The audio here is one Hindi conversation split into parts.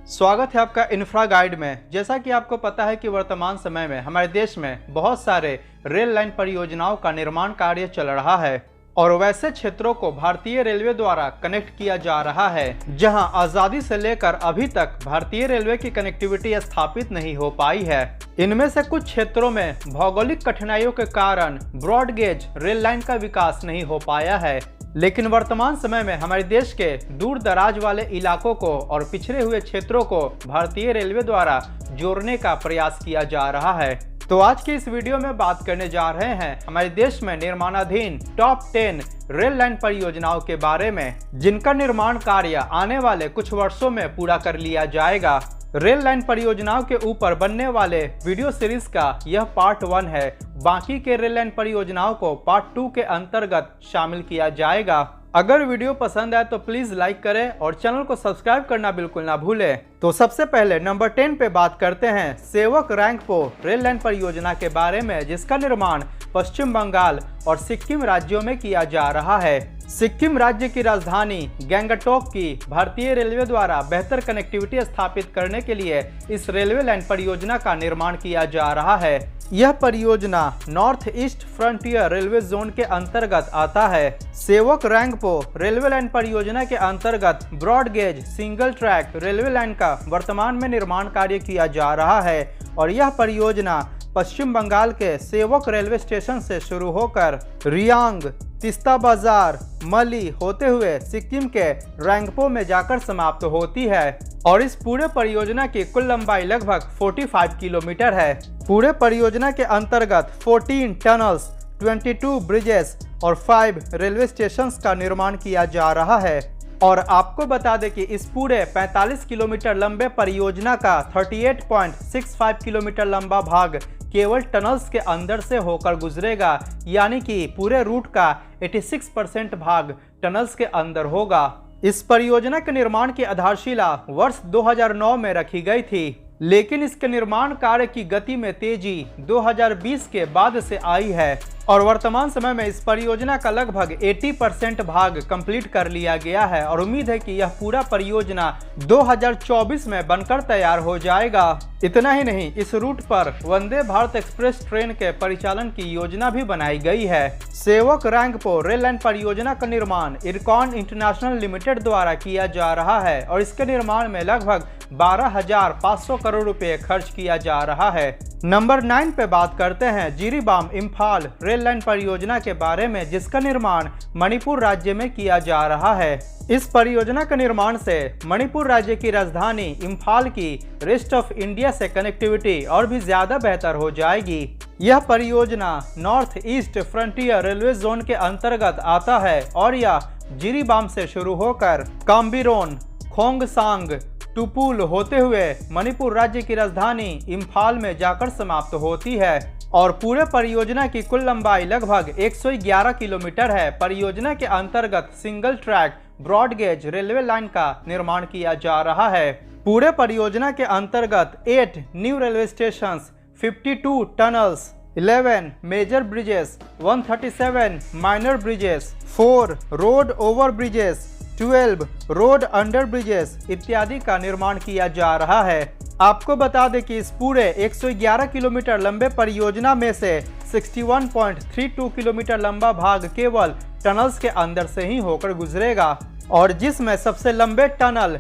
स्वागत है आपका इंफ्रा गाइड में। जैसा कि आपको पता है कि वर्तमान समय में हमारे देश में बहुत सारे रेल लाइन परियोजनाओं का निर्माण कार्य चल रहा है और वैसे क्षेत्रों को भारतीय रेलवे द्वारा कनेक्ट किया जा रहा है जहां आजादी से लेकर अभी तक भारतीय रेलवे की कनेक्टिविटी स्थापित नहीं हो पाई है। इनमें से कुछ क्षेत्रों में भौगोलिक कठिनाइयों के कारण ब्रॉड गेज रेल लाइन का विकास नहीं हो पाया है, लेकिन वर्तमान समय में हमारे देश के दूर दराज वाले इलाकों को और पिछड़े हुए क्षेत्रों को भारतीय रेलवे द्वारा जोड़ने का प्रयास किया जा रहा है। तो आज की इस वीडियो में बात करने जा रहे हैं हमारे देश में निर्माणाधीन टॉप 10 रेल लाइन परियोजनाओं के बारे में, जिनका निर्माण कार्य आने वाले कुछ वर्षों में पूरा कर लिया जाएगा। रेल लाइन परियोजनाओं के ऊपर बनने वाले वीडियो सीरीज का यह पार्ट 1 है। बाकी के रेल लाइन परियोजनाओं को पार्ट 2 के अंतर्गत शामिल किया जाएगा। अगर वीडियो पसंद आए तो प्लीज लाइक करें और चैनल को सब्सक्राइब करना बिल्कुल ना भूलें। तो सबसे पहले नंबर 10 पे बात करते हैं सेवक रैंगपो रेल लाइन परियोजना के बारे में, जिसका निर्माण पश्चिम बंगाल और सिक्किम राज्यों में किया जा रहा है। सिक्किम राज्य की राजधानी गैंगटोक की भारतीय रेलवे द्वारा बेहतर कनेक्टिविटी स्थापित करने के लिए इस रेलवे लाइन परियोजना का निर्माण किया जा रहा है। यह परियोजना north east frontier railway zone के अंतर्गत आता है। सेवक रैंगपो रेलवे लाइन परियोजना के अंतर्गत broad gauge single track railway line का वर्तमान में निर्माण कार्य किया जा रहा है और यह परियोजना पश्चिम बंगाल के सेवक रेलवे स्टेशन से शुरू होकर रियांग, तिस्ता बाजार, मली होते हुए सिक्किम के रैंगपो में जाकर समाप्त होती है और इस पूरे परियोजना की कुल लंबाई लगभग 45 किलोमीटर है। पूरे परियोजना के अंतर्गत 14 टनल्स, 22 ब्रिजेस और 5 रेलवे स्टेशंस का निर्माण किया जा रहा है। और आपको बता दें कि इस पूरे 45 किलोमीटर लंबे परियोजना का 38.65 किलोमीटर लंबा भाग केवल टनल्स के अंदर से होकर गुजरेगा, यानी कि पूरे रूट का 86% भाग टनल्स के अंदर होगा। इस परियोजना के निर्माण की आधारशिला वर्ष 2009 में रखी गई थी, लेकिन इसके निर्माण कार्य की गति में तेजी 2020 के बाद से आई है और वर्तमान समय में इस परियोजना का लगभग 80% भाग कंप्लीट कर लिया गया है और उम्मीद है कि यह पूरा परियोजना 2024 में बनकर तैयार हो जाएगा। इतना ही नहीं, इस रूट पर वंदे भारत एक्सप्रेस ट्रेन के परिचालन की योजना भी बनाई गई है। सेवक रैंगपो रेल लाइन परियोजना का निर्माण इरकॉन इंटरनेशनल लिमिटेड द्वारा किया जा रहा है और इसके निर्माण में लगभग 12,500 करोड़ रुपए खर्च किया जा रहा है। नंबर 9 पे बात करते हैं जिरीबाम इम्फाल रेल लाइन परियोजना के बारे में, जिसका निर्माण मणिपुर राज्य में किया जा रहा है। इस परियोजना के निर्माण से मणिपुर राज्य की राजधानी इम्फाल की रेस्ट ऑफ इंडिया से कनेक्टिविटी और भी ज्यादा बेहतर हो जाएगी। यह परियोजना north east frontier railway zone के अंतर्गत आता है और यह जिरीबाम से शुरू होकर काम्बिरोन, खोंगसांग, टुपुल होते हुए मणिपुर राज्य की राजधानी इम्फाल में जाकर समाप्त होती है और पूरे परियोजना की कुल लंबाई लगभग 111 किलोमीटर है। परियोजना के अंतर्गत single track broad gauge railway line का निर्माण किया जा रहा है। पूरे परियोजना के अंतर्गत 8 new railway stations, 52 tunnels, 11 major bridges, 137 minor bridges, 4 road over bridges, 12 road under bridges इत्यादि का निर्माण किया जा रहा है। आपको बता दें कि इस पूरे 111 किलोमीटर लंबे परियोजना में से 61.32 किलोमीटर लंबा भाग केवल टनल्स के अंदर से ही होकर गुजरेगा और जिसमें सबसे लंबे टनल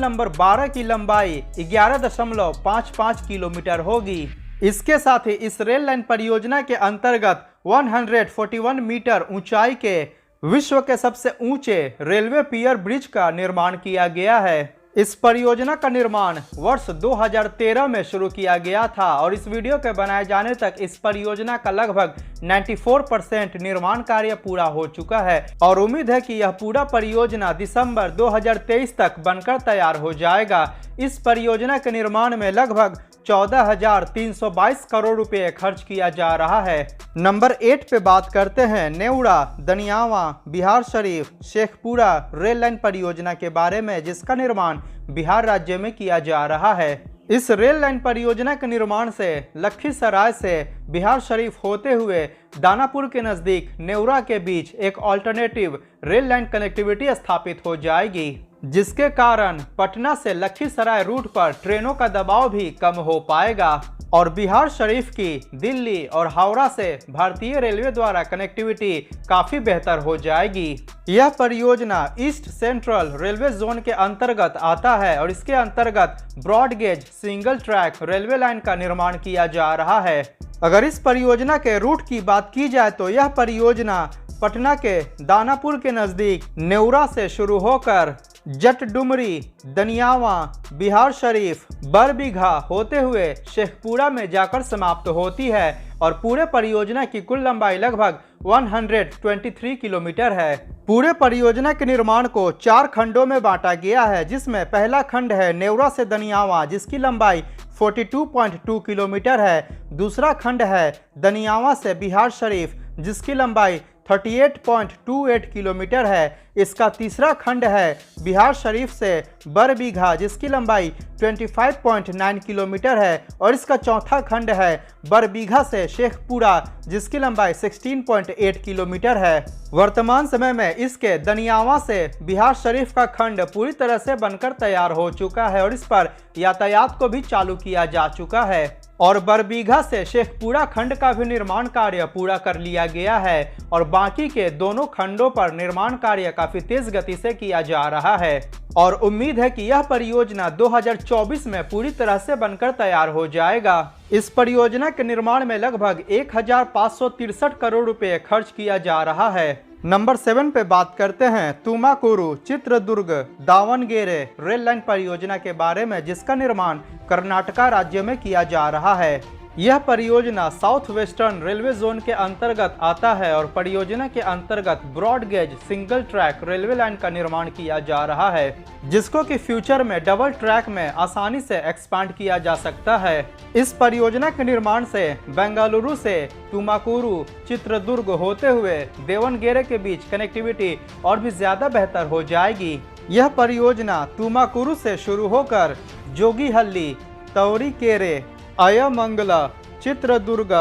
नंबर 12 की लंबाई 11.55 किलोमीटर होगी। इसके साथ ही इस रेल लाइन परियोजना के अंतर्गत 141 मीटर ऊंचाई के विश्व के सबसे ऊंचे रेलवे पियर ब्रिज का निर्माण किया गया है। इस परियोजना का निर्माण वर्ष 2013 में शुरू किया गया था और इस वीडियो के बनाए जाने तक इस परियोजना का लगभग 94% निर्माण कार्य पूरा हो चुका है और उम्मीद है कि यह पूरा परियोजना दिसंबर 2023 तक बनकर तैयार हो जाएगा। इस परियोजना के निर्माण में लगभग 14,322 करोड़ रुपए खर्च किया जा रहा है। नंबर 8 पे बात करते हैं नेउरा, दनियावा, बिहार शरीफ, शेखपुरा रेल लाइन परियोजना के बारे में, जिसका निर्माण बिहार राज्य में किया जा रहा है। इस रेल लाइन परियोजना के निर्माण से लखीसराय से बिहार शरीफ होते हुए दानापुर के नजदीक नेउरा के बीच एक ऑल्टरनेटिव रेल लाइन कनेक्टिविटी स्थापित हो जाएगी। जिसके कारण पटना से लखीसराय रूट पर ट्रेनों का दबाव भी कम हो पाएगा और बिहार शरीफ की दिल्ली और हावड़ा से भारतीय रेलवे द्वारा कनेक्टिविटी काफी बेहतर हो जाएगी। यह परियोजना ईस्ट सेंट्रल रेलवे जोन के अंतर्गत आता है और इसके अंतर्गत broad gauge single track railway line का निर्माण किया जा रहा है। अगर इस परियोजना के रूट की बात की जाए तो यह परियोजना पटना के दानापुर के नजदीक नेउरा से शुरू होकर जटडुमरी, दनियावा, बिहार शरीफ, बरबीघा होते हुए शेखपुरा में जाकर समाप्त होती है और पूरे परियोजना की कुल लंबाई लगभग 123 किलोमीटर है। पूरे परियोजना के निर्माण को 4 खंडों में बांटा गया है, जिसमें पहला खंड है नेउरा से दनियावा जिसकी लंबाई 42.2 किलोमीटर है। दूसरा खंड है दनियावा से बिहार शरीफ जिसकी लंबाई 38.28 किलोमीटर है। इसका तीसरा खंड है बिहार शरीफ से बरबीघा जिसकी लंबाई 25.9 किलोमीटर है और इसका चौथा खंड है बरबीघा से शेखपुरा जिसकी लंबाई 16.8 किलोमीटर है। वर्तमान समय में इसके दनियावा से बिहार शरीफ का खंड पूरी तरह से बनकर तैयार हो चुका है और इस पर यातायात को भी चालू किया जा चुका है और बरबीघा से शेखपुरा खंड का भी निर्माण कार्य पूरा कर लिया गया है और बाकी के दोनों खंडों पर निर्माण कार्य काफी तेज गति से किया जा रहा है और उम्मीद है कि यह परियोजना 2024 में पूरी तरह से बनकर तैयार हो जाएगा। इस परियोजना के निर्माण में लगभग 1563 करोड़ रुपए खर्च किया जा रहा है। नंबर 7 पे बात करते हैं तुमाकुरु चित्रदुर्ग दावणगेरे रेल लाइन परियोजना के बारे में, जिसका निर्माण कर्नाटका राज्य में किया जा रहा है। यह परियोजना साउथ वेस्टर्न रेलवे जोन के अंतर्गत आता है और परियोजना के अंतर्गत broad gauge single track railway line का निर्माण किया जा रहा है, जिसको कि फ्यूचर में डबल ट्रैक में आसानी से एक्सपांड किया जा सकता है। इस परियोजना के निर्माण से बेंगलुरु से तुमाकुरु चित्रदुर्ग होते हुए दावणगेरे के बीच कनेक्टिविटी और भी ज्यादा बेहतर हो जाएगी। यह परियोजना तुमाकुरु से शुरू होकर जोगीहल्ली, तौरीकेरे, अयमंगला, चित्रदुर्ग,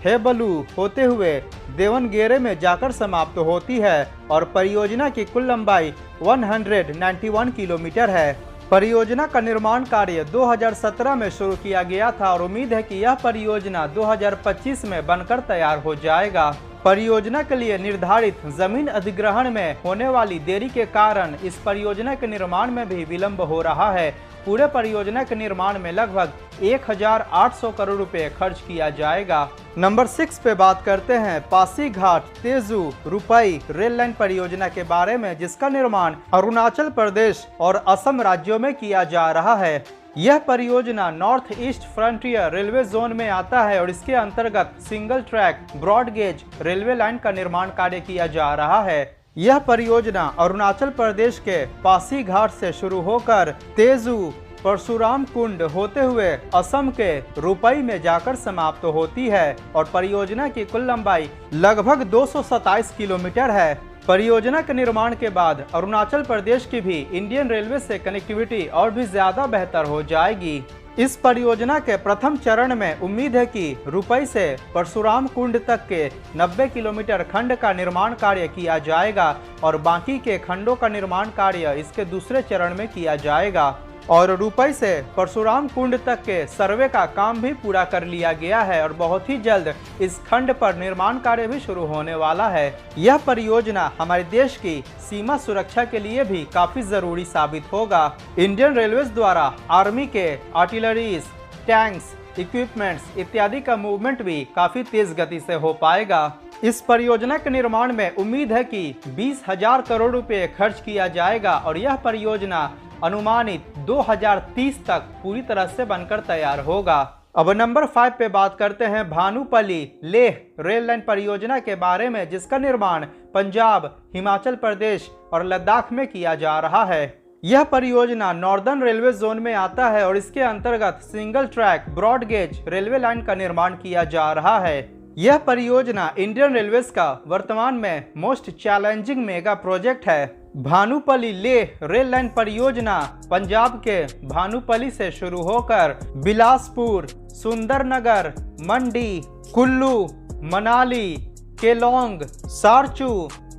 हेबलू होते हुए दावणगेरे में जाकर समाप्त होती है और परियोजना की कुल लंबाई 191 किलोमीटर है। परियोजना का निर्माण कार्य 2017 में शुरू किया गया था और उम्मीद है कि यह परियोजना 2025 में बनकर तैयार हो जाएगा। परियोजना के लिए निर्धारित जमीन अधिग्रहण में होने वाली देरी के कारण इस परियोजना के निर्माण में भी विलंब हो रहा है। पूरे परियोजना के निर्माण में लगभग 1800 करोड़ रुपए खर्च किया जाएगा। नंबर 6 पे बात करते हैं पासीघाट तेजू रुपई रेल लाइन परियोजना के बारे में, जिसका निर्माण अरुणाचल प्रदेश और असम राज्यों में किया जा रहा है। यह परियोजना north east frontier railway zone में आता है और इसके अंतर्गत single track broad gauge railway line का निर्माण कार्य किया जा रहा है। यह परियोजना अरुणाचल प्रदेश के पासीघाट से शुरू होकर तेजू परशुराम कुंड होते हुए असम के रुपई में जाकर समाप्त होती है और परियोजना की कुल लंबाई लगभग 227 किलोमीटर है। परियोजना के निर्माण के बाद अरुणाचल प्रदेश की भी इंडियन रेलवे से कनेक्टिविटी और भी ज्यादा बेहतर हो जाएगी। इस परियोजना के प्रथम चरण में उम्मीद है कि रुपई से परशुराम कुंड तक के 90 किलोमीटर खंड का निर्माण कार्य किया जाएगा और बाकी के खंडों का निर्माण कार्य इसके दूसरे चरण में किया जाएगा और रुपई से परशुराम कुंड तक के सर्वे का काम भी पूरा कर लिया गया है और बहुत ही जल्द इस खंड पर निर्माण कार्य भी शुरू होने वाला है। यह परियोजना हमारे देश की सीमा सुरक्षा के लिए भी काफी जरूरी साबित होगा। इंडियन रेलवेज द्वारा आर्मी के आर्टिलरीज, टैंक्स, इक्विपमेंट्स इत्यादि का मूवमेंट भी काफी तेज गति से हो पाएगा। इस परियोजना के निर्माण में उम्मीद है कि 20,000 करोड़ रुपए खर्च किया जाएगा और यह परियोजना अनुमानित 2030 तक पूरी तरह से बनकर तैयार होगा। अब नंबर 5 पे बात करते हैं भानुपल्ली लेह रेल लाइन परियोजना के बारे में, जिसका निर्माण पंजाब, हिमाचल प्रदेश और लद्दाख में किया जा रहा है। यह परियोजना नॉर्दर्न रेलवे जोन में आता है और इसके अंतर्गत single track broad gauge railway line का निर्माण किया जा रहा है। यह परियोजना इंडियन रेलवेज का वर्तमान में मोस्ट चैलेंजिंग मेगा प्रोजेक्ट है। भानुपल्ली लेह रेल लाइन परियोजना पंजाब के भानुपल्ली से शुरू होकर बिलासपुर, सुंदरनगर, मंडी, कुल्लू, मनाली, केलोंग, सारचू,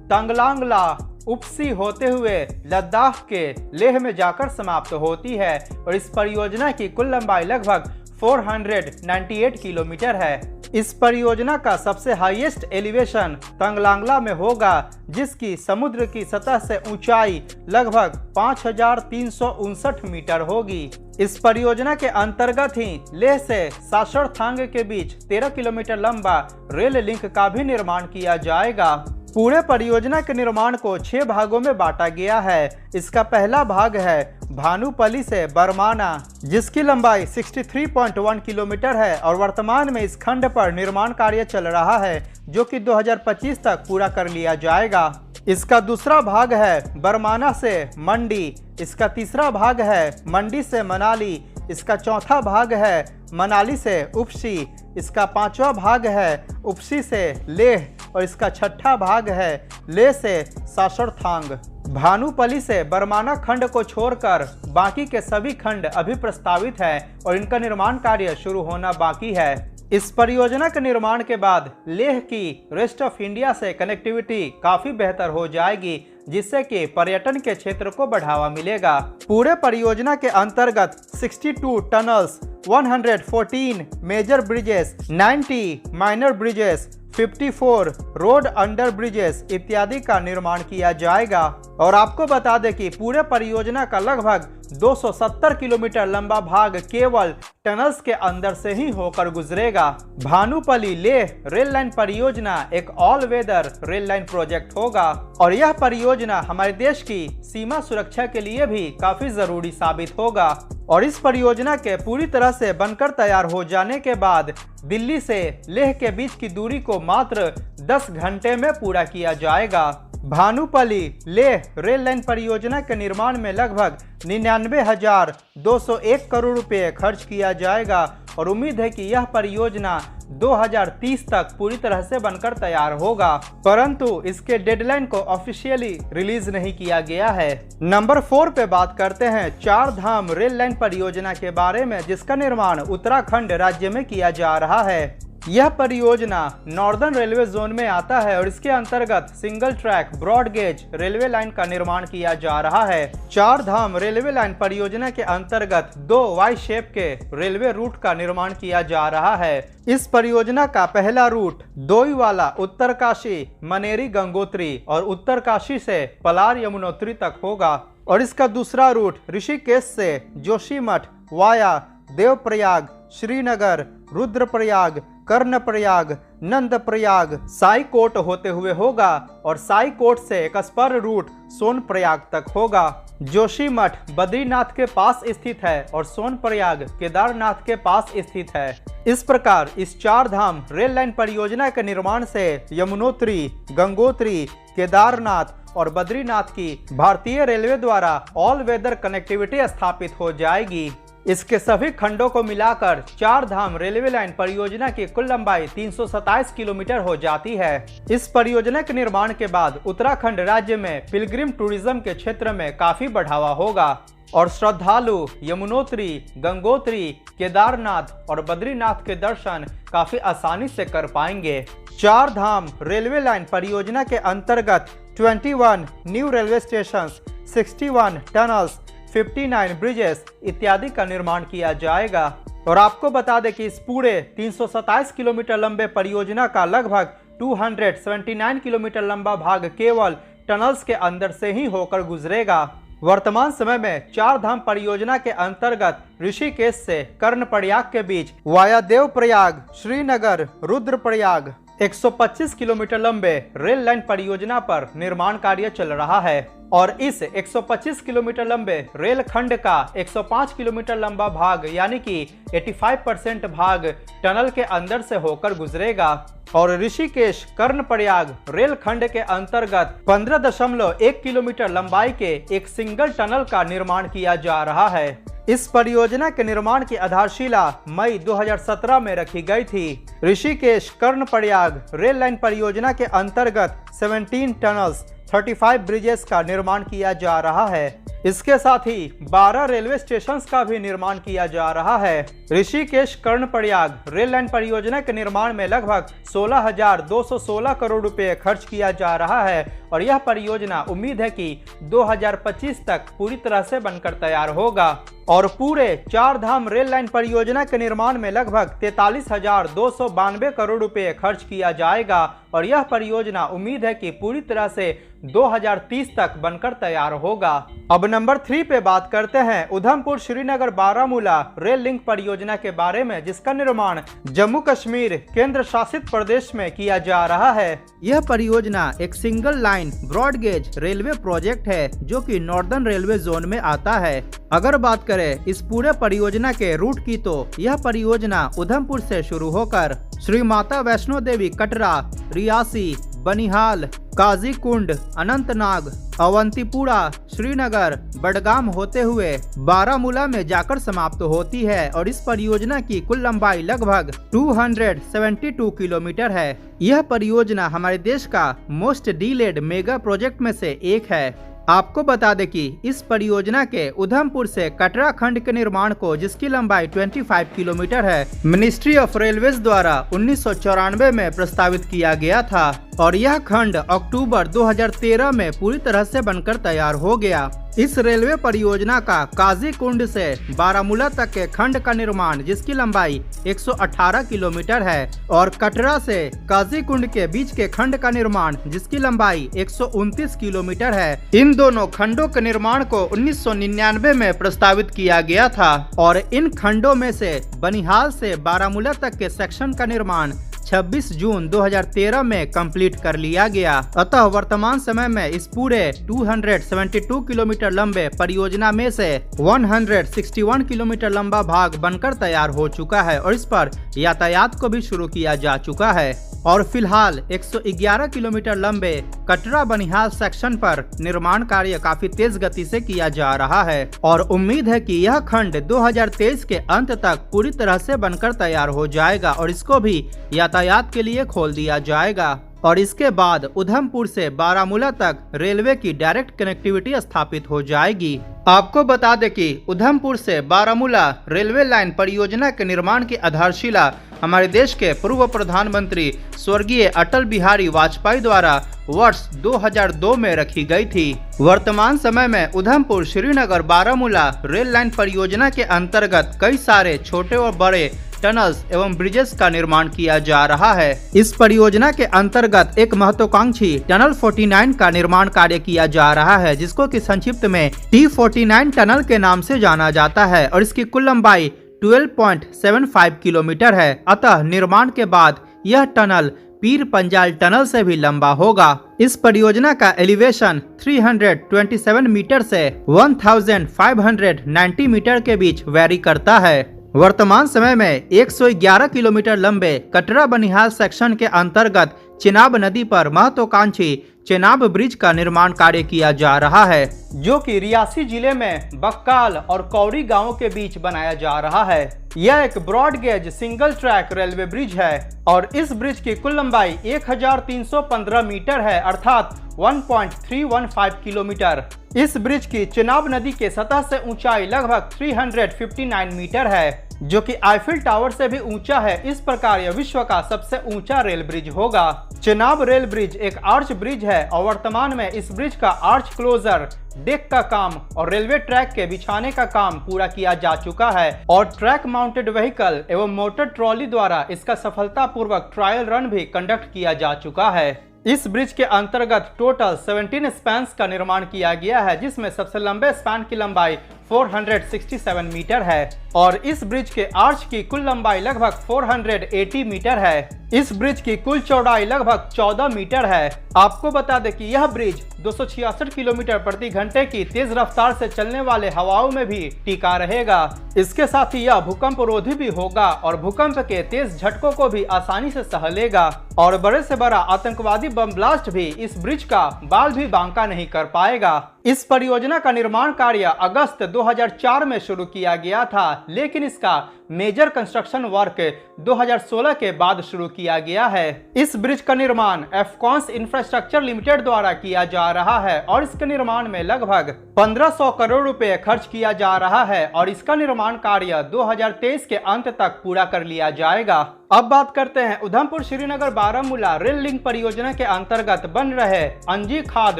तंगलांगला, उपसी होते हुए लद्दाख के लेह में जाकर समाप्त होती है और इस परियोजना की कुल लंबाई लगभग 498 किलोमीटर है। इस परियोजना का सबसे हाईएस्ट एलिवेशन तंगलांगला में होगा, जिसकी समुद्र की सतह से ऊंचाई लगभग 5359 मीटर होगी। इस परियोजना के अंतर्गत ही लेह से सासरथांग के बीच 13 किलोमीटर लंबा रेल लिंक का भी निर्माण किया जाएगा। पूरे परियोजना के निर्माण को 6 भागों में बांटा गया है। इसका पहला भाग है भानुपल्ली से बरमाना, जिसकी लंबाई 63.1 किलोमीटर है और वर्तमान में इस खंड पर निर्माण कार्य चल रहा है, जो कि 2025 तक पूरा कर लिया जाएगा। इसका दूसरा भाग है बरमाना से मंडी। इसका तीसरा भाग है मंडी से मनाली। इसका चौथा भाग है मनाली से उपसी। इसका पांचवा भाग है उपसी से लेह और इसका छठा भाग है लेह से सासरथांग। भानुपल्ली से बरमाना खंड को छोड़कर बाकी के सभी खंड अभी प्रस्तावित है और इनका निर्माण कार्य शुरू होना बाकी है। इस परियोजना के निर्माण के बाद लेह की रेस्ट ऑफ इंडिया से कनेक्टिविटी काफी बेहतर हो जाएगी, जिससे कि पर्यटन के क्षेत्र को बढ़ावा मिलेगा। पूरे परियोजना के अंतर्गत 62 tunnels, 114 major bridges, 90 minor bridges, 54 road under bridges इत्यादि का निर्माण किया जाएगा। और आपको बता दें कि पूरे परियोजना का लगभग 270 किलोमीटर लंबा भाग केवल टनल्स के अंदर से ही होकर गुजरेगा। भानुपल्ली लेह रेल लाइन परियोजना एक all weather rail line project होगा और यह परियोजना हमारे देश की सीमा सुरक्षा के लिए भी काफी जरूरी साबित होगा। और इस परियोजना के पूरी तरह से बनकर तैयार हो जाने के बाद दिल्ली से लेह के बीच की दूरी को मात्र 10 घंटे में पूरा किया जाएगा। भानुपल्ली लेह रेल लाइन परियोजना के निर्माण में लगभग 99,201 करोड़ रुपए खर्च किया जाएगा और उम्मीद है कि यह परियोजना 2030 तक पूरी तरह से बनकर तैयार होगा, परंतु इसके डेडलाइन को ऑफिशियली रिलीज नहीं किया गया है। नंबर 4 पे बात करते हैं चार धाम रेल लाइन परियोजना के बारे में, जिसका निर्माण उत्तराखंड राज्य में किया जा रहा है। यह परियोजना नॉर्दर्न रेलवे जोन में आता है और इसके अंतर्गत single track broad gauge railway line का निर्माण किया जा रहा है। चार धाम रेलवे लाइन परियोजना के अंतर्गत 2 वाई शेप के रेलवे रूट का निर्माण किया जा रहा है। इस परियोजना का पहला रूट डोईवाला उत्तरकाशी मनेरी गंगोत्री और उत्तरकाशी से पलार यमुनोत्री तक होगा और इसका दूसरा रूट ऋषिकेश से जोशीमठ वाया देवप्रयाग, श्रीनगर, रुद्रप्रयाग, कर्णप्रयाग, नंदप्रयाग, साईकोट होते हुए होगा और साईकोट से एक स्पर रूट सोनप्रयाग तक होगा। जोशीमठ बद्रीनाथ के पास स्थित है और सोनप्रयाग केदारनाथ के पास स्थित है। इस प्रकार इस चार धाम रेल लाइन परियोजना के निर्माण से यमुनोत्री, गंगोत्री, केदारनाथ और बद्रीनाथ की भारतीय रेलवे द्वारा ऑल वेदर कनेक्टिविटी स्थापित हो जाएगी। इसके सभी खंडों को मिलाकर चार धाम रेलवे लाइन परियोजना की कुल लंबाई 327 किलोमीटर हो जाती है। इस परियोजना के निर्माण के बाद उत्तराखंड राज्य में पिलग्रिम टूरिज्म के क्षेत्र में काफी बढ़ावा होगा और श्रद्धालु यमुनोत्री, गंगोत्री, केदारनाथ और बद्रीनाथ के दर्शन काफी आसानी से कर पाएंगे। चार धाम रेलवे लाइन परियोजना के अंतर्गत 21 new railway station, 61 tunnels, 59 bridges इत्यादि का निर्माण किया जाएगा। और आपको बता दें कि इस पूरे 327 किलोमीटर लंबे परियोजना का लगभग 279 किलोमीटर लंबा भाग केवल टनल्स के अंदर से ही होकर गुजरेगा। वर्तमान समय में चार धाम परियोजना के अंतर्गत ऋषिकेश से कर्णप्रयाग के बीच वाया देवप्रयाग, श्रीनगर, रुद्रप्रयाग 125 किलोमीटर लंबे रेल लाइन परियोजना पर निर्माण कार्य चल रहा है और इस 125 किलोमीटर लंबे रेल खंड का 105 किलोमीटर लंबा भाग यानी कि 85% भाग टनल के अंदर से होकर गुजरेगा और ऋषिकेश कर्णप्रयाग रेल खंड के अंतर्गत 15.1 किलोमीटर लंबाई के एक सिंगल टनल का निर्माण किया जा रहा है। इस परियोजना के निर्माण की आधारशिला मई 2017 में रखी गई थी। ऋषिकेश कर्णप्रयाग रेल लाइन परियोजना के अंतर्गत 17 टनल्स, 35 ब्रिजेस का निर्माण किया जा रहा है। इसके साथ ही 12 रेलवे स्टेशंस का भी निर्माण किया जा रहा है। ऋषिकेश कर्णप्रयाग रेल लाइन परियोजना के निर्माण में लगभग 16,216 करोड़ रुपए खर्च किया जा रहा है और यह परियोजना उम्मीद है कि 2025 तक पूरी तरह से बनकर तैयार होगा और पूरे 4 धाम रेल लाइन परियोजना के निर्माण में लगभग 43,292 करोड़ रुपए खर्च किया जाएगा और यह परियोजना उम्मीद है कि पूरी तरह से 2030 तक बनकर तैयार होगा। अब नंबर 3 पे बात करते हैं उधमपुर श्रीनगर बारामूला रेल लिंक परियोजना के बारे में, जिसका निर्माण जम्मू कश्मीर केंद्र शासित प्रदेश में किया जा रहा है। यह परियोजना एक single line broad gauge railway project है जो कि नॉर्दर्न रेलवे जोन में आता है। अगर बात करें इस पूरे परियोजना के रूट की तो यह परियोजना उधमपुर से शुरू होकर श्री माता वैष्णो देवी कटरा, रियासी, बनिहाल, काजीकुंड, अनंतनाग, अवंतीपुरा, श्रीनगर, बडगाम होते हुए बारामूला में जाकर समाप्त होती है और इस परियोजना की कुल लंबाई लगभग 272 किलोमीटर है। यह परियोजना हमारे देश का मोस्ट डिलेड मेगा प्रोजेक्ट में से एक है। आपको बता दें कि इस परियोजना के उधमपुर से कटरा खंड के निर्माण को, जिसकी लंबाई 25 किलोमीटर है, मिनिस्ट्री ऑफ रेलवेज द्वारा 1994 में प्रस्तावित किया गया था और यह खंड अक्टूबर 2013 में पूरी तरह से बनकर तैयार हो गया। इस रेलवे परियोजना का काजीकुंड से बारामूला तक के खंड का निर्माण, जिसकी लंबाई 118 किलोमीटर है, और कटरा से काजीकुंड के बीच के खंड का निर्माण, जिसकी लंबाई 129 किलोमीटर है। इन दोनों खंडों के निर्माण को 1999 में प्रस्तावित किया गया था और इन खंडों में से बनिहाल से बारामूला तक के सेक्शन का निर्माण 26 जून 2013 में कंप्लीट कर लिया गया। अतः वर्तमान समय में इस पूरे 272 किलोमीटर लंबे परियोजना में से 161 किलोमीटर लंबा भाग बनकर तैयार हो चुका है और इस पर यातायात को भी शुरू किया जा चुका है और फिलहाल 111 किलोमीटर लंबे कटरा बनिहाल सेक्शन पर निर्माण कार्य काफी तेज गति से किया जा रहा है और उम्मीद है कि यह खंड 2023 के अंत तक पूरी तरह से बनकर तैयार हो जाएगा और इसको भी यातायात के लिए खोल दिया जाएगा और इसके बाद उधमपुर से बारामूला तक रेलवे की डायरेक्ट कनेक्टिविटी स्थापित हो जाएगी। आपको बता दें कि उधमपुर से बारामूला रेलवे लाइन परियोजना के निर्माण की आधारशिला हमारे देश के पूर्व प्रधानमंत्री स्वर्गीय अटल बिहारी वाजपेयी द्वारा वर्ष 2002 में रखी गई थी। वर्तमान समय में उधमपुर श्रीनगर बारामूला रेल लाइन परियोजना के अंतर्गत कई सारे छोटे और बड़े टनल्स एवं ब्रिजेस का निर्माण किया जा रहा है। इस परियोजना के अंतर्गत एक महत्वाकांक्षी टनल 49 का निर्माण कार्य किया जा रहा है, जिसको कि संक्षिप्त में T49 टनल के नाम से जाना जाता है और इसकी कुल लंबाई 12.75 किलोमीटर है। अतः निर्माण के बाद यह टनल पीर पंजाल टनल से भी लंबा होगा। इस परियोजना का एलिवेशन 327 मीटर से 1590 मीटर के बीच वैरी करता है। वर्तमान समय में 111 किलोमीटर लंबे कटरा बनिहाल सेक्शन के अंतर्गत चेनाब नदी पर महत्वाकांक्षी चेनाब ब्रिज का निर्माण कार्य किया जा रहा है, जो कि रियासी जिले में बक्काल और कौड़ी गांवों के बीच बनाया जा रहा है। यह एक broad gauge single track railway bridge है और इस ब्रिज की कुल लंबाई 1315 मीटर है, अर्थात 1.315 किलोमीटर। इस ब्रिज की चेनाब नदी के सतह से ऊंचाई लगभग 359 मीटर है, जो कि आईफिल टावर से भी ऊंचा है। इस प्रकार यह विश्व का सबसे ऊंचा रेल ब्रिज होगा। चेनाब रेल ब्रिज एक आर्च ब्रिज है और वर्तमान में इस ब्रिज का आर्च क्लोजर, डेक का काम और रेलवे ट्रैक के बिछाने का काम पूरा किया जा चुका है और ट्रैक माउंटेड व्हीकल एवं मोटर ट्रॉली द्वारा इसका सफलतापूर्वक ट्रायल रन भी कंडक्ट किया जा चुका है। इस ब्रिज के अंतर्गत टोटल 17 स्पैन्स का निर्माण किया गया है, जिसमें सबसे लंबे स्पैन की लंबाई 467 मीटर है और इस ब्रिज के आर्च की कुल लंबाई लगभग 480 मीटर है। इस ब्रिज की कुल चौड़ाई लगभग 14 मीटर है। आपको बता दें कि यह ब्रिज 266 किलोमीटर प्रति घंटे की तेज रफ्तार से चलने वाले हवाओं में भी टिका रहेगा। इसके साथ ही यह भूकंप रोधी भी होगा और भूकंप के तेज झटकों को भी आसानी से सह लेगा और बड़े से बड़ा आतंकवादी बम ब्लास्ट भी इस ब्रिज का बाल भी बांका नहीं कर पाएगा। इस परियोजना का निर्माण कार्य अगस्त 2004 में शुरू किया गया था, लेकिन इसका मेजर कंस्ट्रक्शन वर्क 2016 के बाद शुरू किया गया है। इस ब्रिज का निर्माण एफकॉन्स इंफ्रास्ट्रक्चर लिमिटेड द्वारा किया जा रहा है और इसके निर्माण में लगभग 1500 करोड़ रुपए खर्च किया जा रहा है और इसका निर्माण कार्य 2023 के अंत तक पूरा कर लिया जाएगा। अब बात करते हैं उधमपुर श्रीनगर बारामूला रेल लिंक परियोजना के अंतर्गत बन रहे अंजी खाद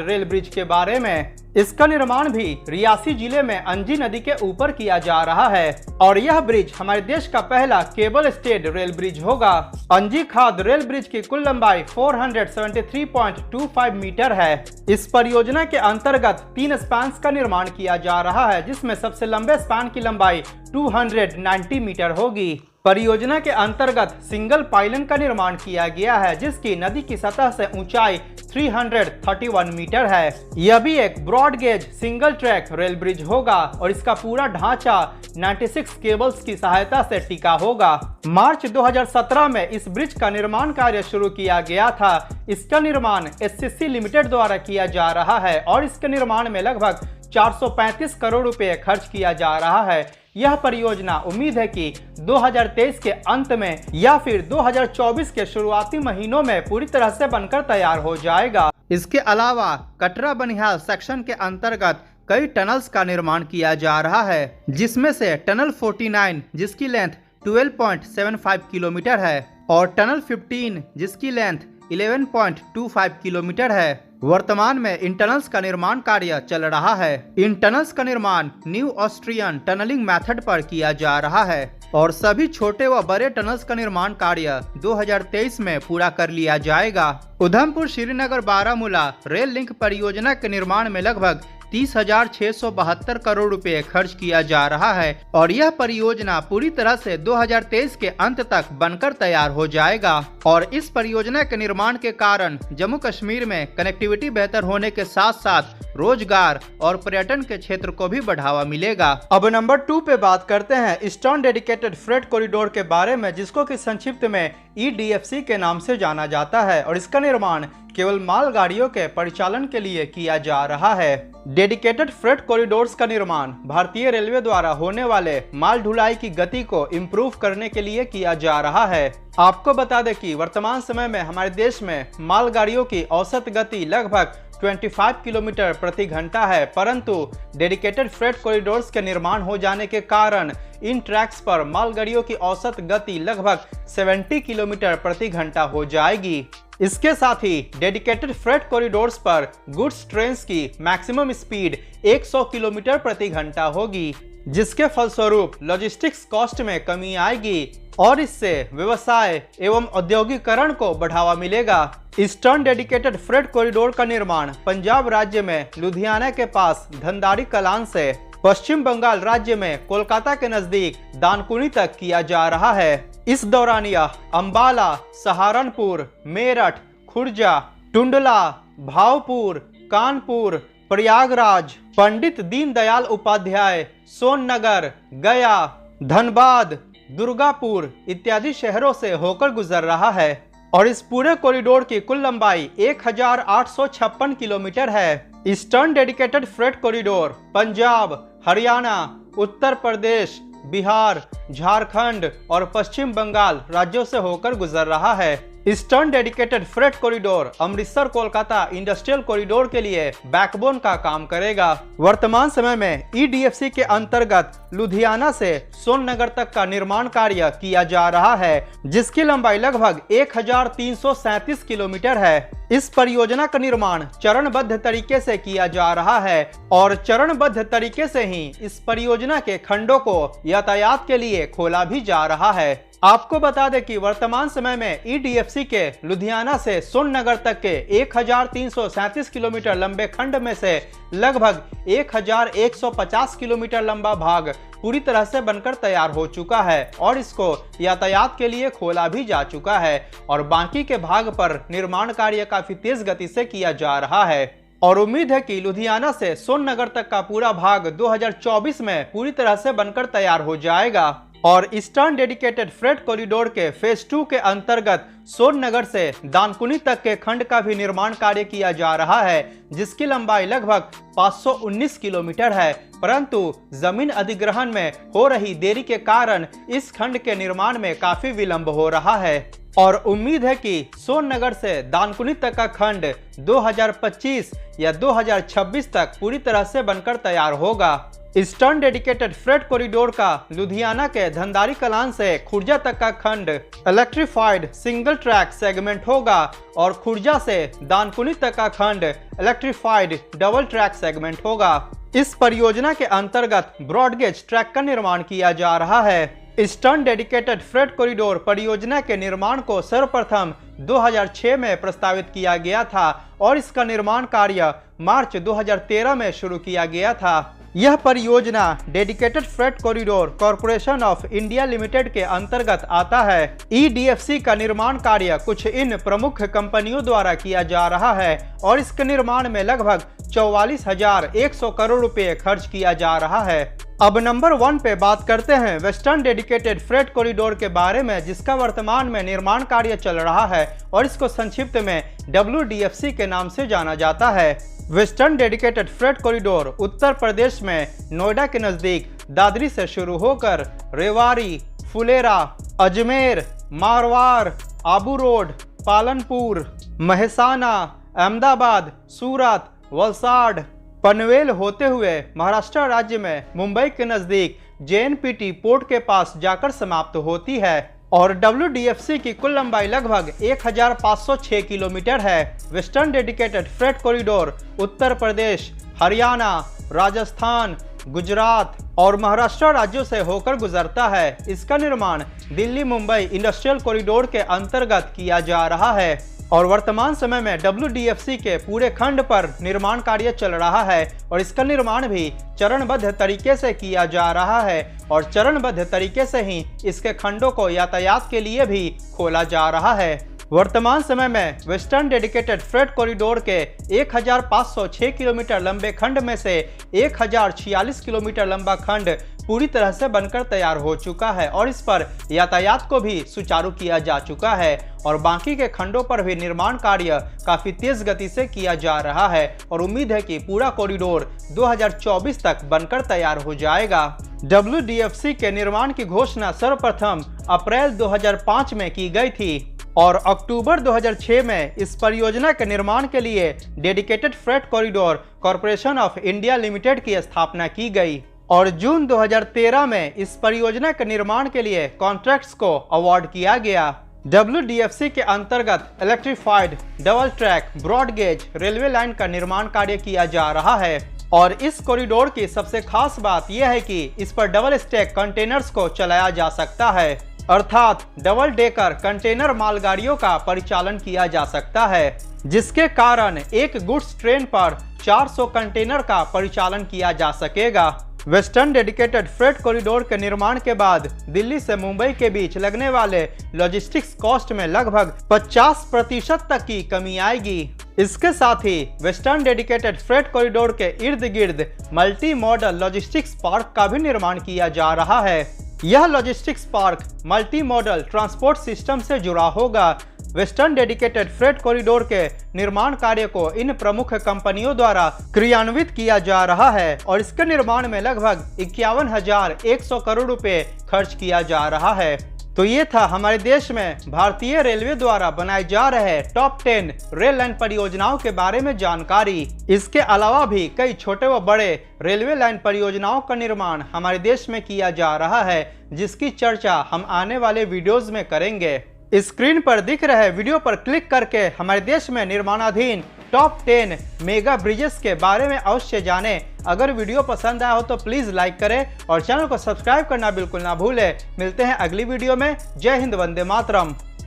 रेल ब्रिज के बारे में। इसका निर्माण भी रियासी जिले में अंजी नदी के ऊपर किया जा रहा है और यह ब्रिज हमारे देश का पहला केबल स्टेड रेल ब्रिज होगा। अंजी खाद रेल ब्रिज की कुल लंबाई 473.25 मीटर है। इस परियोजना के अंतर्गत 3 स्पैन्स का निर्माण किया जा रहा है, जिसमें सबसे लंबे स्पैन की लंबाई 290 मीटर होगी। परियोजना के अंतर्गत सिंगल पाइलन का निर्माण किया गया है, जिसकी नदी की सतह से ऊंचाई 331 मीटर है। यह भी एक broad gauge single track rail bridge होगा और इसका पूरा ढांचा 96 केबल्स की सहायता से टिका होगा। मार्च 2017 में इस ब्रिज का निर्माण कार्य शुरू किया गया था। इसका निर्माण एससीसी लिमिटेड द्वारा किया जा रहा है और इसके निर्माण में लगभग 435 करोड़ रुपए खर्च किया जा रहा है। यह परियोजना उम्मीद है कि 2023 के अंत में या फिर 2024 के शुरुआती महीनों में पूरी तरह से बनकर तैयार हो जाएगा। इसके अलावा कटरा बनिहाल सेक्शन के अंतर्गत कई टनल्स का निर्माण किया जा रहा है, जिसमें से टनल 49 जिसकी लेंथ 12.75 किलोमीटर है और टनल 15 जिसकी लेंथ 11.25 किलोमीटर है। वर्तमान में इन टनल्स का निर्माण कार्य चल रहा है। इन टनल्स का निर्माण न्यू ऑस्ट्रियन टनलिंग मेथड पर किया जा रहा है और सभी छोटे व बड़े टनल्स का निर्माण कार्य 2023 में पूरा कर लिया जाएगा। उधमपुर श्रीनगर बारामूला रेल लिंक परियोजना के निर्माण में लगभग 30,672 करोड़ रुपए खर्च किया जा रहा है और यह परियोजना पूरी तरह से 2023 के अंत तक बनकर तैयार हो जाएगा और इस परियोजना के निर्माण के कारण जम्मू कश्मीर में कनेक्टिविटी बेहतर होने के साथ साथ रोजगार और पर्यटन के क्षेत्र को भी बढ़ावा मिलेगा। अब नंबर 2 पे बात करते हैं ईस्टर्न डेडिकेटेड फ्रेट कॉरिडोर के बारे में, जिसको कि संक्षिप्त में EDFC के नाम से जाना जाता है और इसका निर्माण केवल मालगाड़ियों के परिचालन के लिए किया जा रहा है। डेडिकेटेड फ्रेट कॉरिडोर्स का निर्माण भारतीय रेलवे द्वारा होने वाले माल ढुलाई की गति को इम्प्रूव करने के लिए किया जा रहा है। आपको बता दें कि वर्तमान समय में हमारे देश में मालगाड़ियों की औसत गति लगभग 25 किलोमीटर प्रति घंटा है, परंतु डेडिकेटेड फ्रेट कॉरिडोर्स के निर्माण हो जाने के कारण इन ट्रैक्स पर मालगाड़ियों की औसत गति लगभग 70 किलोमीटर प्रति घंटा हो जाएगी। इसके साथ ही डेडिकेटेड फ्रेट कॉरिडोर्स पर गुड्स ट्रेन्स की मैक्सिमम स्पीड 100 किलोमीटर प्रति घंटा होगी, जिसके फलस्वरूप लॉजिस्टिक्स कॉस्ट में कमी आएगी और इससे व्यवसाय एवं औद्योगिकरण को बढ़ावा मिलेगा। ईस्टर्न डेडिकेटेड फ्रेट कॉरिडोर का निर्माण पंजाब राज्य में लुधियाना के पास धनदारी कलान से पश्चिम बंगाल राज्य में कोलकाता के नजदीक दानकुनी तक किया जा रहा है। इस दौरान यह अंबाला, सहारनपुर, मेरठ, खुर्जा, टुंडला, भावपुर, कानपुर, प्रयागराज, पंडित दीनदयाल उपाध्याय, सोननगर, गया, धनबाद, दुर्गापुर इत्यादि शहरों से होकर गुजर रहा है और इस पूरे कॉरिडोर की कुल लंबाई 1856 किलोमीटर है। Eastern dedicated freight corridor Punjab, Haryana, Uttar Pradesh, Bihar, Jharkhand और पश्चिम बंगाल राज्यों से होकर गुजर रहा है। Eastern dedicated freight corridor Amritsar Kolkata industrial corridor के लिए बैकबोन का काम करेगा। वर्तमान समय में EDFC के अंतर्गत लुधियाना से सोननगर तक का निर्माण कार्य किया जा रहा है, जिसकी लंबाई लगभग 1337 किलोमीटर है। इस परियोजना का निर्माण चरणबद्ध तरीके से किया जा रहा है और चरणबद्ध तरीके से ही इस परियोजना के खंडों को यातायात के लिए खोला भी जा रहा है। आपको बता दें कि वर्तमान समय में EDFC के लुधियाना से सोननगर तक के 1337 किलोमीटर लंबे खंड में से लगभग 1150 किलोमीटर लंबा भाग पूरी तरह से बनकर तैयार हो चुका है और इसको यातायात के लिए खोला भी जा चुका है और बाकी के भाग पर निर्माण कार्य काफी तेज गति से किया जा रहा है और उम्मीद है कि लुधियाना से सोननगर तक का पूरा भाग 2024 में पूरी तरह से बनकर तैयार हो जाएगा। और ईस्टर्न डेडिकेटेड फ्रेट कॉरिडोर के फेज 2 के अंतर्गत सोननगर से दानकुनी तक के खंड का भी निर्माण कार्य किया जा रहा है, जिसकी लंबाई लगभग 519 किलोमीटर है। परंतु जमीन अधिग्रहण में हो रही देरी के कारण इस खंड के निर्माण में काफी विलंब हो रहा है और उम्मीद है कि सोननगर से दानकुनी तक का खंड 2025 या 2026 तक पूरी तरह से बनकर तैयार होगा। ईस्टर्न डेडिकेटेड फ्रेट कॉरिडोर का लुधियाना के धंधारी कलान से खुर्जा तक का खंड इलेक्ट्रीफाइड सिंगल ट्रैक सेगमेंट होगा और खुर्जा से दानकुनी तक का खंड इलेक्ट्रीफाइड डबल ट्रैक सेगमेंट होगा। इस परियोजना के अंतर्गत ब्रॉडगेज ट्रैक का निर्माण किया जा रहा है। ईस्टर्न डेडिकेटेड फ्रेट कॉरिडोर परियोजना के निर्माण को सर्वप्रथम 2006 में प्रस्तावित किया गया था और इसका निर्माण कार्य मार्च 2013 में शुरू किया गया था। यह परियोजना dedicated freight corridor corporation of India limited के अंतर्गत आता है। EDFC का निर्माण कार्य कुछ इन प्रमुख कंपनियों द्वारा किया जा रहा है और इसके निर्माण में लगभग 44,100 करोड़ रुपए खर्च किया जा रहा है। अब नंबर 1 पे बात करते हैं वेस्टर्न डेडिकेटेड फ्रेट कॉरिडोर के बारे में, जिसका वर्तमान में निर्माण कार्य चल रहा है और इसको संक्षिप्त में WDFC के नाम से जाना जाता है। Western dedicated freight corridor Uttar Pradesh में नोएडा के नजदीक दादरी से शुरू होकर रेवाड़ी, फुलेरा, अजमेर, मारवाड़, आबू रोड, पालनपुर, महसाना, अहमदाबाद, सूरत, वलसाड, पनवेल होते हुए महाराष्ट्र राज्य में मुंबई के नजदीक JNPT पोर्ट के पास जाकर समाप्त होती है और WDFC की कुल लंबाई लगभग 1506 किलोमीटर है। Western dedicated freight corridor Uttar Pradesh, Haryana, Rajasthan, Gujarat और महाराष्ट्र राज्यों से होकर गुजरता है। इसका निर्माण दिल्ली मुंबई इंडस्ट्रियल कॉरिडोर के अंतर्गत किया जा रहा है और वर्तमान समय में WDFC के पूरे खंड पर निर्माण कार्य चल रहा है और इसका निर्माण भी चरणबद्ध तरीके से किया जा रहा है और चरणबद्ध तरीके से ही इसके खंडों को यातायात के लिए भी खोला जा रहा है। वर्तमान समय में वेस्टर्न डेडिकेटेड फ्रेट कॉरिडोर के 1506 किलोमीटर लंबे खंड में से 1046 किलोमीटर लंबा खंड पूरी तरह से बनकर तैयार हो चुका है और इस पर यातायात को भी सुचारू किया जा चुका है और बाकी के खंडों पर भी निर्माण कार्य काफी तेज गति से किया जा रहा है और उम्मीद है कि पूरा कॉरिडोर 2024 तक बनकर तैयार हो जाएगा। WDFC के निर्माण की घोषणा सर्वप्रथम अप्रैल 2005 में की गई थी और अक्टूबर 2006 में इस परियोजना के निर्माण के लिए dedicated freight corridor corporation of India limited की स्थापना की गई और जून 2013 में इस परियोजना के निर्माण के लिए कॉन्ट्रैक्ट्स को अवार्ड किया गया। WDFC के अंतर्गत electrified double track broad gauge railway line का निर्माण कार्य किया जा रहा है और इस कॉरिडोर की सबसे खास बात यह है कि इस पर डबल स्टैक कंटेनर्स को चलाया जा सकता है, अर्थात डबल डेकर कंटेनर मालगाड़ियों का परिचालन किया जा सकता है, जिसके कारण एक गुड्स ट्रेन पर 400 कंटेनर का परिचालन किया जा सकेगा। वेस्टर्न डेडिकेटेड फ्रेट कॉरिडोर के निर्माण के बाद दिल्ली से मुंबई के बीच लगने वाले लॉजिस्टिक्स कॉस्ट में लगभग 50% तक की कमी आएगी। इसके साथ ही वेस्टर्न डेडिकेटेड फ्रेट कॉरिडोर के इर्द गिर्द मल्टी मॉडल लॉजिस्टिक्स पार्क का भी निर्माण किया जा रहा है। यह logistics park multi modal transport system से जुड़ा होगा। वेस्टर्न डेडिकेटेड फ्रेट कॉरिडोर के निर्माण कार्य को इन प्रमुख कंपनियों द्वारा क्रियान्वित किया जा रहा है और इसके निर्माण में लगभग 51,100 करोड़ रुपए खर्च किया जा रहा है। तो ये था हमारे देश में भारतीय रेलवे द्वारा बनाए जा रहे टॉप 10 रेल लाइन परियोजनाओं के बारे में जानकारी। इसके अलावा भी कई छोटे व बड़े रेलवे लाइन परियोजनाओं का निर्माण हमारे देश में किया जा रहा है, जिसकी चर्चा हम आने वाले वीडियोस में करेंगे। स्क्रीन पर दिख रहे वीडियो पर क्लिक करके हमारे देश में निर्माणाधीन टॉप 10 मेगा ब्रिजेस के बारे में अवश्य जानें। अगर वीडियो पसंद आया हो तो प्लीज़ लाइक करें और चैनल को सब्सक्राइब करना बिल्कुल ना भूलें। मिलते हैं अगली वीडियो में। जय हिंद, वंदे मातरम।